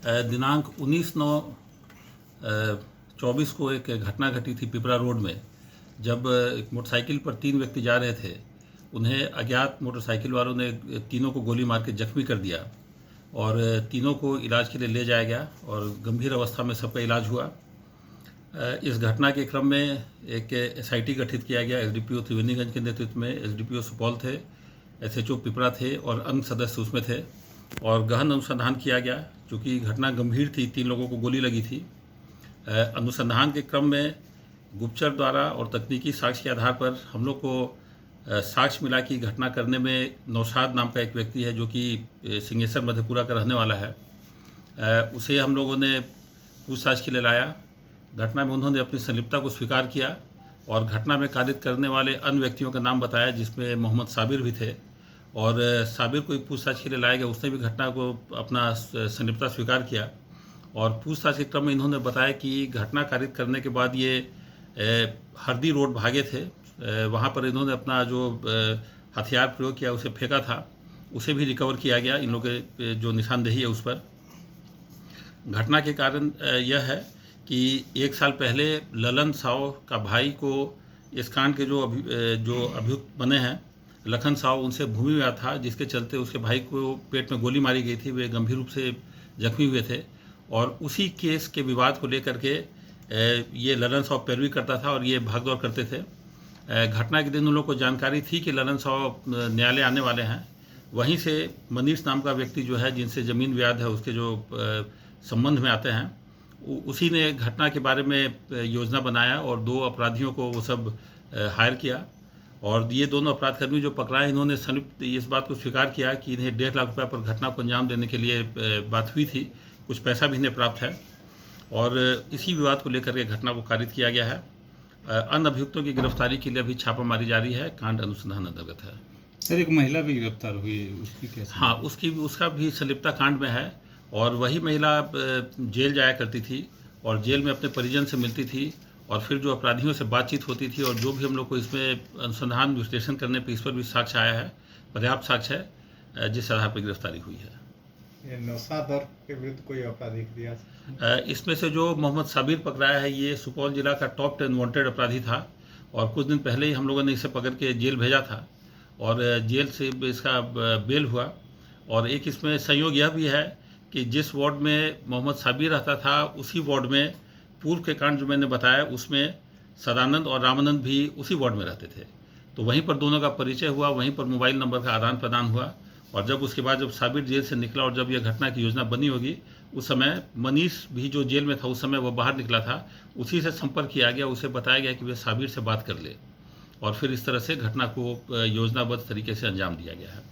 दिनांक 19/9/24 को एक घटना घटी थी पिपरा रोड में। जब एक मोटरसाइकिल पर 3 व्यक्ति जा रहे थे, उन्हें अज्ञात मोटरसाइकिल वालों ने तीनों को गोली मार के जख्मी कर दिया और तीनों को इलाज के लिए ले जाया गया और गंभीर अवस्था में सबका इलाज हुआ। इस घटना के क्रम में एक एसआईटी गठित किया गया। एसडीपीओ त्रिवेणीगंज के नेतृत्व में एसडीपीओ सुपौल थे, एसएचओ पिपरा थे और अन्य सदस्य उसमें थे और गहन अनुसंधान किया गया। चूँकि घटना गंभीर थी, 3 लोगों को गोली लगी थी। अनुसंधान के क्रम में गुप्तचर द्वारा और तकनीकी साक्ष्य के आधार पर हम लोग को साक्ष्य मिला कि घटना करने में नौशाद नाम का एक व्यक्ति है जो कि सिंहेश्वर मधेपुरा का रहने वाला है। उसे हम लोगों ने पूछताछ के लिए लाया। घटना में उन्होंने अपनी संलिप्तता को स्वीकार किया और घटना में कारित करने वाले अन्य व्यक्तियों का नाम बताया, जिसमें मोहम्मद साबिर भी थे। और साबिर को एक पूछताछ के लिए लाया गया, उसने भी घटना को अपना संलिप्तता स्वीकार किया और पूछताछ के क्रम में इन्होंने बताया कि घटना कारित करने के बाद ये हरदी रोड भागे थे। वहाँ पर इन्होंने अपना जो हथियार प्रयोग किया उसे फेंका था, उसे भी रिकवर किया गया। इन लोगों के जो निशानदेही है उस पर। घटना के कारण यह है कि 1 साल पहले ललन साव का भाई को इस कांड के जो अभियुक्त बने हैं लखन साव, उनसे भूमि विवाद था, जिसके चलते उसके भाई को पेट में गोली मारी गई थी। वे गंभीर रूप से जख्मी हुए थे और उसी केस के विवाद को लेकर के ये ललन साव पैरवी करता था और ये भागदौड़ करते थे। घटना के दिन उन लोगों को जानकारी थी कि ललन साव न्यायालय आने वाले हैं। वहीं से मनीष नाम का व्यक्ति जो है, जिनसे ज़मीन विवाद है, उसके जो संबंध में आते हैं, उसी ने घटना के बारे में योजना बनाया और 2 अपराधियों को वो सब हायर किया। और ये दोनों अपराधकर्मी जो पकड़ाए, इन्होंने संयुक्त इस बात को स्वीकार किया कि इन्हें 1.5 लाख रुपये पर घटना को अंजाम देने के लिए बात हुई थी। कुछ पैसा भी इन्हें प्राप्त है और इसी विवाद को लेकर के घटना को कारित किया गया है। अन्य अभियुक्तों की गिरफ्तारी के लिए अभी छापामारी जारी है। कांड अनुसंधान अंतर्गत है। सर, एक महिला भी गिरफ्तार हुई है, उसकी कैसे? हाँ, उसका भी संलिप्तता कांड में है और वही महिला जेल जाया करती थी और जेल में अपने परिजन से मिलती थी और फिर जो अपराधियों से बातचीत होती थी और जो भी हम लोग को इसमें अनुसंधान विश्लेषण करने पर इस पर भी साक्ष्य आया है, पर्याप्त साक्ष्य है, जिस आधार पर गिरफ्तारी हुई है। ये नौशाद और के विरुद्ध कोई आपराधिक रियायत? इसमें से जो मोहम्मद साबिर पकड़ाया है, ये सुपौल जिला का टॉप 10 वांटेड अपराधी था और कुछ दिन पहले ही हम लोगों ने इसे पकड़ के जेल भेजा था और जेल से इसका बेल हुआ। और एक इसमें संयोग यह भी है कि जिस वार्ड में मोहम्मद साबिर रहता था, उसी वार्ड में पूर्व के कांड जो मैंने बताया उसमें सदानंद और रामानंद भी उसी वार्ड में रहते थे। तो वहीं पर दोनों का परिचय हुआ, वहीं पर मोबाइल नंबर का आदान प्रदान हुआ और जब उसके बाद जब साबिर जेल से निकला और जब यह घटना की योजना बनी होगी, उस समय मनीष भी जो जेल में था, उस समय वह बाहर निकला था, उसी से संपर्क किया गया। उसे बताया गया कि वह साबिर से बात कर ले और फिर इस तरह से घटना को योजनाबद्ध तरीके से अंजाम दिया गया है।